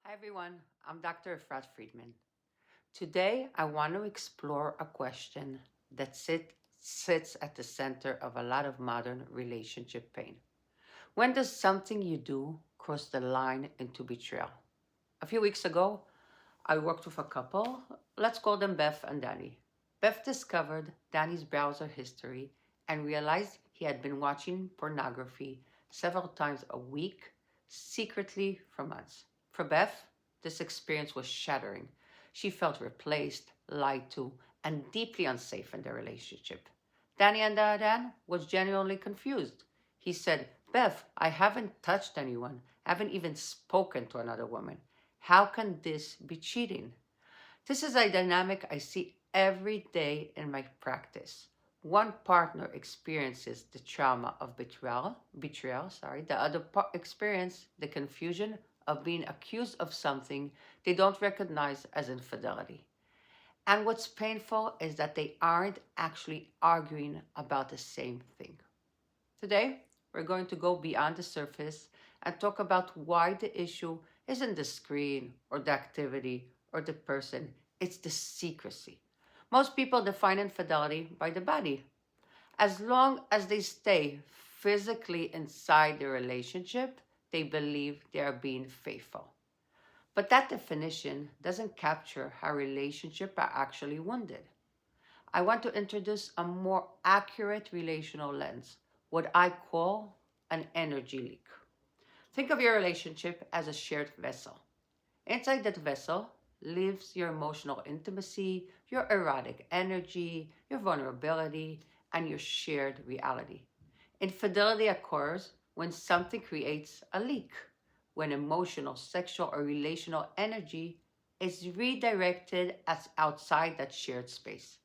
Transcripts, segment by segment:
Hi everyone, I'm Dr. Efrat Fridman. Today I want to explore a question that sits at the center of a lot of modern relationship pain. When does something you do cross the line into betrayal? A few weeks ago, I worked with a couple. Let's call them Beth and Danny. Beth discovered Danny's browser history and realized he had been watching pornography several times a week, secretly for months. For Beth, this experience was shattering. She felt replaced, lied to, and deeply unsafe in their relationship. Danny, on the other hand, was genuinely confused. He said, Beth, I haven't touched anyone, haven't even spoken to another woman. How can this be cheating? This is a dynamic I see every day in my practice. One partner experiences the trauma of betrayal, the other experience the confusion of being accused of something they don't recognize as infidelity. And what's painful is that they aren't actually arguing about the same thing. Today, we're going to go beyond the surface and talk about why the issue isn't the screen or the activity or the person, it's the secrecy. Most people define infidelity by the body. As long as they stay physically inside the relationship, they believe they are being faithful. But that definition doesn't capture how relationships are actually wounded. I want to introduce a more accurate relational lens, what I call an energy leak. Think of your relationship as a shared vessel. Inside that vessel lives your emotional intimacy, your erotic energy, your vulnerability, and your shared reality. Infidelity occurs when something creates a leak, when emotional, sexual, or relational energy is redirected as outside that shared space.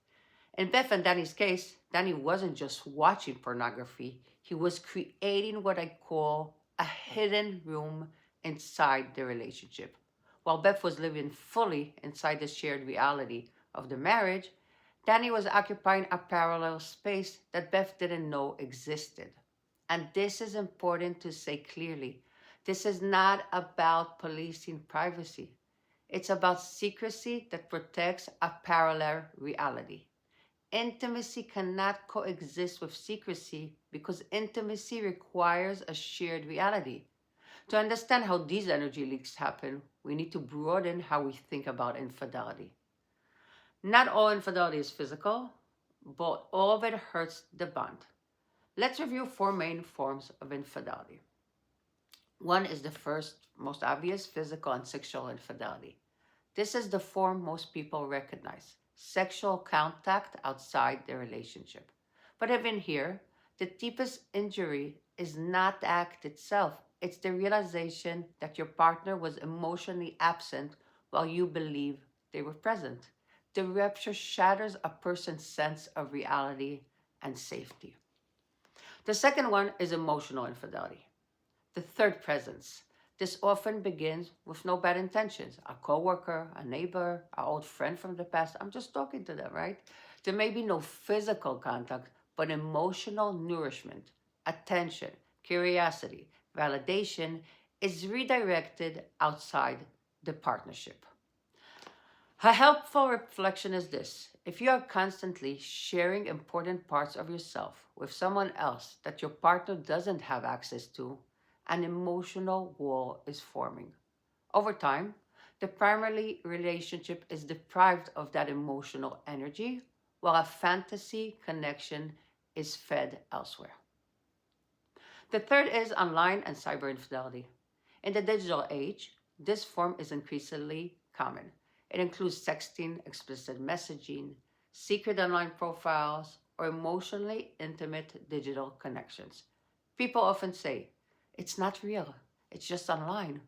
In Beth and Danny's case, Danny wasn't just watching pornography, he was creating what I call a hidden room inside the relationship. While Beth was living fully inside the shared reality of the marriage, Danny was occupying a parallel space that Beth didn't know existed. And this is important to say clearly. This is not about policing privacy. It's about secrecy that protects a parallel reality. Intimacy cannot coexist with secrecy because intimacy requires a shared reality. To understand how these energy leaks happen, we need to broaden how we think about infidelity. Not all infidelity is physical, but all of it hurts the bond. Let's review four main forms of infidelity. One is the first, most obvious physical and sexual infidelity. This is the form most people recognize sexual contact outside their relationship. But even here, the deepest injury is not the act itself, it's the realization that your partner was emotionally absent while you believe they were present. The rupture shatters a person's sense of reality and safety. The second one is emotional infidelity. The third presence. This often begins with no bad intentions. A coworker, a neighbor, an old friend from the past. I'm just talking to them, right? There may be no physical contact, but emotional nourishment, attention, curiosity, validation is redirected outside the partnership. A helpful reflection is this. If you are constantly sharing important parts of yourself with someone else that your partner doesn't have access to, an emotional wall is forming. Over time, the primary relationship is deprived of that emotional energy, while a fantasy connection is fed elsewhere. The third is online and cyber infidelity. In the digital age, this form is increasingly common. It includes sexting, explicit messaging, secret online profiles, or emotionally intimate digital connections. People often say, it's not real, it's just online.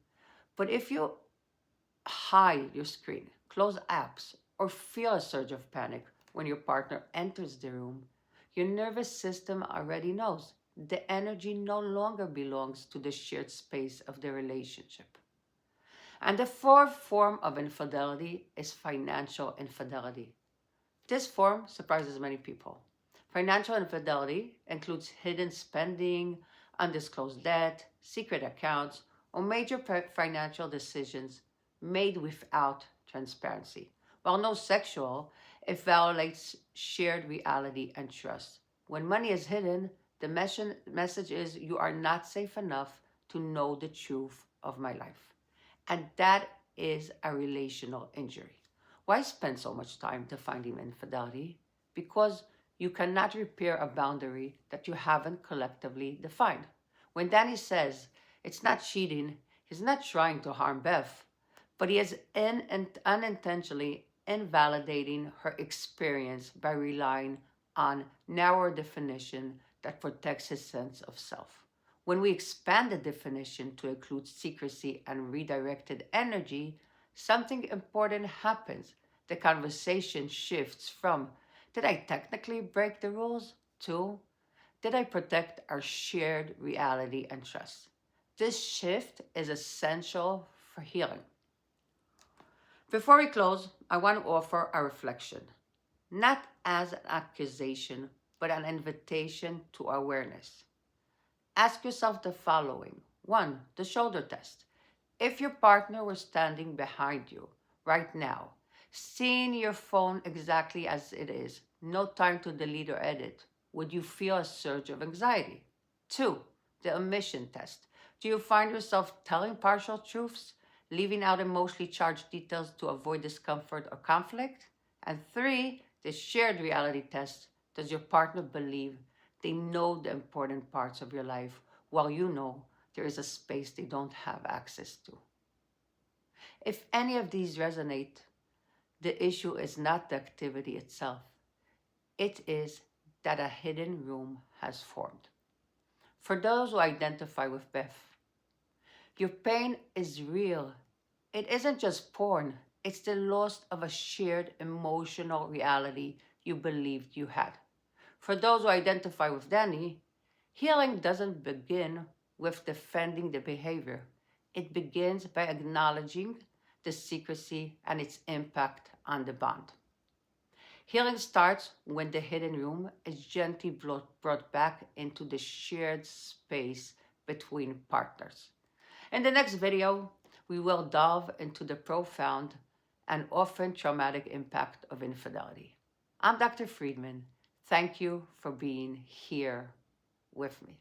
But if you hide your screen, close apps, or feel a surge of panic when your partner enters the room, your nervous system already knows the energy no longer belongs to the shared space of the relationship. And the fourth form of infidelity is financial infidelity. This form surprises many people. Financial infidelity includes hidden spending, undisclosed debt, secret accounts, or major financial decisions made without transparency. While no sexual, it violates shared reality and trust. When money is hidden, the message is you are not safe enough to know the truth of my life. And that is a relational injury. Why spend so much time defining infidelity? Because you cannot repair a boundary that you haven't collectively defined. When Danny says it's not cheating, he's not trying to harm Beth, but he is unintentionally invalidating her experience by relying on narrow definition that protects his sense of self. When we expand the definition to include secrecy and redirected energy, something important happens. The conversation shifts from, did I technically break the rules? To, did I protect our shared reality and trust? This shift is essential for healing. Before we close, I want to offer a reflection, not as an accusation, but an invitation to awareness. Ask yourself the following. One, the shoulder test. If your partner were standing behind you right now, seeing your phone exactly as it is, no time to delete or edit, would you feel a surge of anxiety? Two, the omission test. Do you find yourself telling partial truths, leaving out emotionally charged details to avoid discomfort or conflict? And three, the shared reality test. Does your partner believe they know the important parts of your life while you know there is a space they don't have access to? If any of these resonate, the issue is not the activity itself. It is that a hidden room has formed. For those who identify with Beth, your pain is real. It isn't just porn, it's the loss of a shared emotional reality you believed you had. For those who identify with Danny, healing doesn't begin with defending the behavior. It begins by acknowledging the secrecy and its impact on the bond. Healing starts when the hidden room is gently brought back into the shared space between partners. In the next video, we will delve into the profound and often traumatic impact of infidelity. I'm Dr. Fridman. Thank you for being here with me.